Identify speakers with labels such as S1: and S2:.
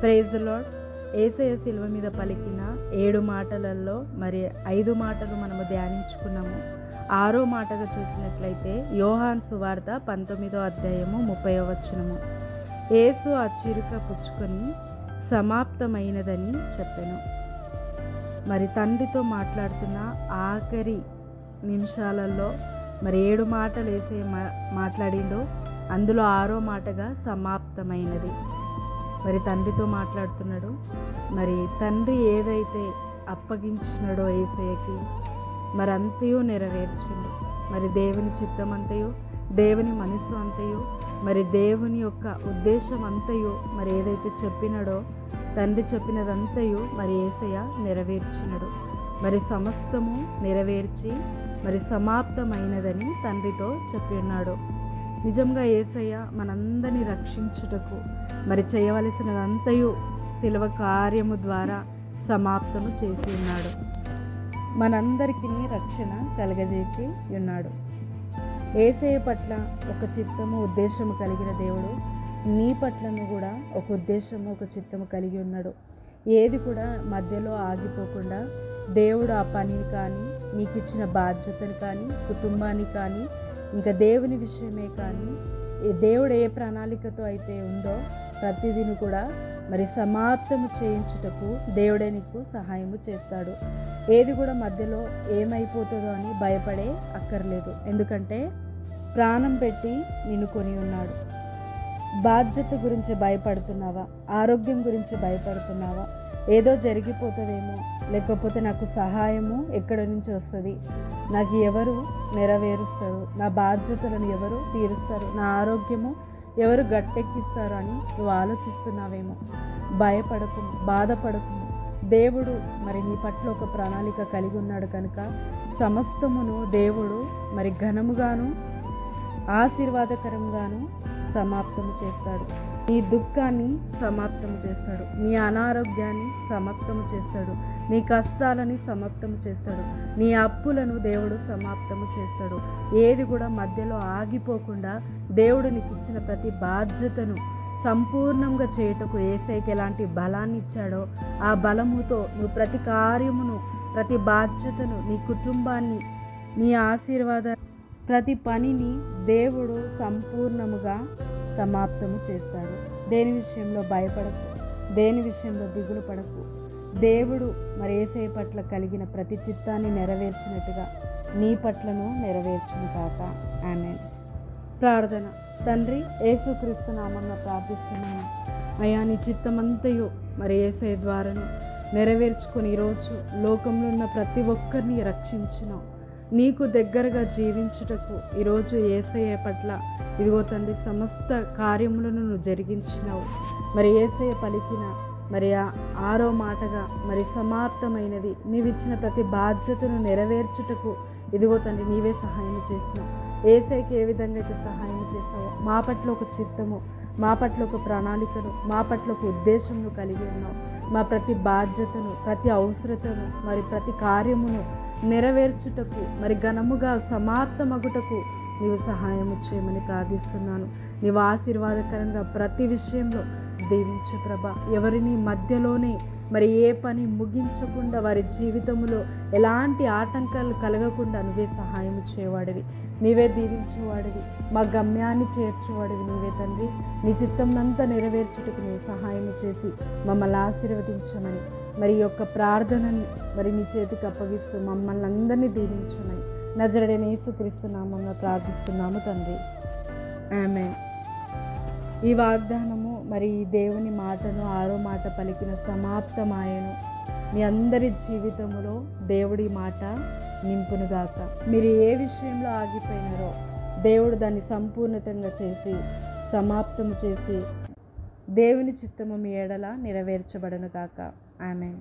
S1: Praise the lord. యేసయ్య శిలువ మీద పలికిన 7 మాటలలో మరి 5 మాటలు మనము ధ్యానించుకున్నాము. 6వ మాటగా చూసినట్లయితే యోహాను సువార్త 19వ అధ్యాయము 30వ వచనము. యేసు ఆ చిరుక పుచ్చుకొని సమాప్తమైనదని చెప్పెను. మరి తండ్రితో మాట్లాడుతున్న ఆఖరి నిమిషాలలో మరి 7 మాటలు యేసయ్య మాట్లాడిండో అందులో 6వ మాటగా సమాప్తమైనది. మరి తండ్రితో మాట్లాడుతున్నాడు. మరి తండ్రి ఏదైతే అప్పగించినాడో యేసయ్యకి మరి అంతయు నెరవేర్చిండు. మరి దేవుని చిత్తం అంతయు, దేవుని మనసు అంతయు, మరి దేవుని యొక్క ఉద్దేశం అంతయు మరి ఏదైతే చెప్పినాడో తండ్రి చెప్పినదంతయు మరి యేసయ్య నెరవేర్చినాడు. మరి సమస్తము నెరవేర్చి మరి సమాప్తమైనదని తండ్రితో చెప్పి ఉన్నాడు. నిజంగా యేసయ్య మనందరినీ రక్షించుటకు మరి చేయవలసినదంతయు శిలువ కార్యము ద్వారా సమాప్తము చేసి ఉన్నాడు. మనందరికీ రక్షణ కలగజేసి ఉన్నాడు. యేసయ్య పట్ల ఒక చిత్తము ఉద్దేశము కలిగిన దేవుడు నీ పట్లను కూడా ఒక ఉద్దేశము ఒక చిత్తము కలిగి ఉన్నాడు. ఏది కూడా మధ్యలో ఆగిపోకుండా దేవుడు ఆ పనిని కానీ, నీకు ఇచ్చిన బాధ్యతను కానీ, కుటుంబాన్ని కానీ, ఇంకా దేవుని విషయమే కానీ దేవుడు ఏ ప్రణాళికతో అయితే ఉందో ప్రతిదిని కూడా మరి సమాప్తము చేయించుటకు దేవుడే నీకు సహాయము చేస్తాడు. ఏది కూడా మధ్యలో ఏమైపోతుందో అని భయపడే అక్కర్లేదు. ఎందుకంటే ప్రాణం పెట్టి నిన్ను కొని ఉన్నాడు. బాధ్యత గురించి భయపడుతున్నావా? ఆరోగ్యం గురించి భయపడుతున్నావా? ఏదో జరిగిపోతుందేమో, లేకపోతే నాకు సహాయము ఎక్కడి నుంచి వస్తుంది, నాకు ఎవరు నెరవేరుస్తారు, నా బాధ్యతలను ఎవరు తీరుస్తారు, నా ఆరోగ్యము ఎవరు గట్టెక్కిస్తారు అని నువ్వు ఆలోచిస్తున్నావేమో. భయపడకుము, బాధపడకుము. దేవుడు మరి నీ పట్ల ఒక ప్రణాళిక కలిగి ఉన్నాడు కనుక సమస్తమును దేవుడు మరి ఘనముగాను ఆశీర్వాదకరంగాను సమాప్తము చేస్తాడు. నీ దుఃఖాన్ని సమాప్తము చేస్తాడు, నీ అనారోగ్యాన్ని సమాప్తము చేస్తాడు, నీ కష్టాలని సమాప్తము చేస్తాడు, నీ అప్పులను దేవుడు సమాప్తము చేస్తాడు. ఏది కూడా మధ్యలో ఆగిపోకుండా దేవుడు నీకు ఇచ్చిన ప్రతి బాధ్యతను సంపూర్ణంగా చేయుటకు యేసయ్యకి ఎలాంటి బలాన్ని ఇచ్చాడో ఆ బలముతో నువ్వు ప్రతి కార్యమును, ప్రతి బాధ్యతను, నీ కుటుంబాన్ని, నీ ఆశీర్వాద ప్రతి పనిని దేవుడు సంపూర్ణముగా సమాప్తము చేస్తాడు. దేని విషయంలో భయపడకు, దేని విషయంలో దిగులు పడకు. దేవుడు మరి యేసయ్య పట్ల కలిగిన ప్రతి చిత్తాన్ని నెరవేర్చినట్టుగా నీ పట్లను నెరవేర్చును కాక. ఆమేన్. ప్రార్థన. తండ్రి, యేసుక్రీస్తు నామమున ప్రార్థిస్తున్నాను. అయ్యా, నీ చిత్తమంతయు మరి యేసయ్య ద్వారాను నెరవేర్చుకొని ఈరోజు లోకంలో ఉన్న ప్రతి ఒక్కరిని రక్షించినావు. నీకు దగ్గరగా జీవించుటకు ఈరోజు యేసయ్య పట్ల ఇదిగో తండ్రి సమస్త కార్యములను నువ్వు జరిగించినావు. మరి యేసయ్య పలికిన మరి 6వ మాటగా మరి సమాప్తమైనది, నీవిచ్చిన ప్రతి బాధ్యతను నెరవేర్చుటకు ఇదిగో తండ్రి నీవే సహాయం చేసినావు. యేసయ్యకి ఏ విధంగా అయితే సహాయం చేస్తావో మా పట్ల ఒక చిత్తము, మా పట్ల ఒక ప్రణాళికను, మా పట్ల ఒక ఉద్దేశమును కలిగి ఉన్నావు. మా ప్రతి బాధ్యతను, ప్రతి అవసరతను, మరి ప్రతి కార్యమును నెరవేర్చుటకు మరి ఘనముగా సమాప్తమగుటకు నీవు సహాయము చేయమని ప్రార్థిస్తున్నాను. నీవు ఆశీర్వాదకరంగా ప్రతి విషయంలో దీవించు ప్రభా. ఎవరిని మధ్యలోనే మరి ఏ పని ముగించకుండా వారి జీవితంలో ఎలాంటి ఆటంకాలు కలగకుండా నువ్వే సహాయం చేయవాడివి, నీవే దీవించేవాడివి, మా గమ్యాన్ని చేర్చేవాడివి నీవే తండ్రి. నీ చిత్తంనంతా నెరవేర్చుటకు నీవు సహాయం చేసి మమ్మల్ని ఆశీర్వదించమని మరి యొక్క ప్రార్థనని మరి నీ చేతికి అప్పగిస్తూ మమ్మల్ని అందరినీ దీవించమని నజరేయుడైన యేసుక్రీస్తు నామమున ప్రార్థిస్తున్నాము తండ్రి. ఆమేన్. ఈ వాగ్దానము మరి ఈ దేవుని మాటను 6వ మాట పలికిన సమాప్తమాయను మీ అందరి జీవితంలో దేవుడి మాట నింపునుగాక. మీరు ఏ విషయంలో ఆగిపోయినారో దేవుడు దాన్ని సంపూర్ణతంగా చేసి సమాప్తము చేసి దేవుని చిత్తము మీ ఎడల నెరవేర్చబడునుగాక. ఆమేన్.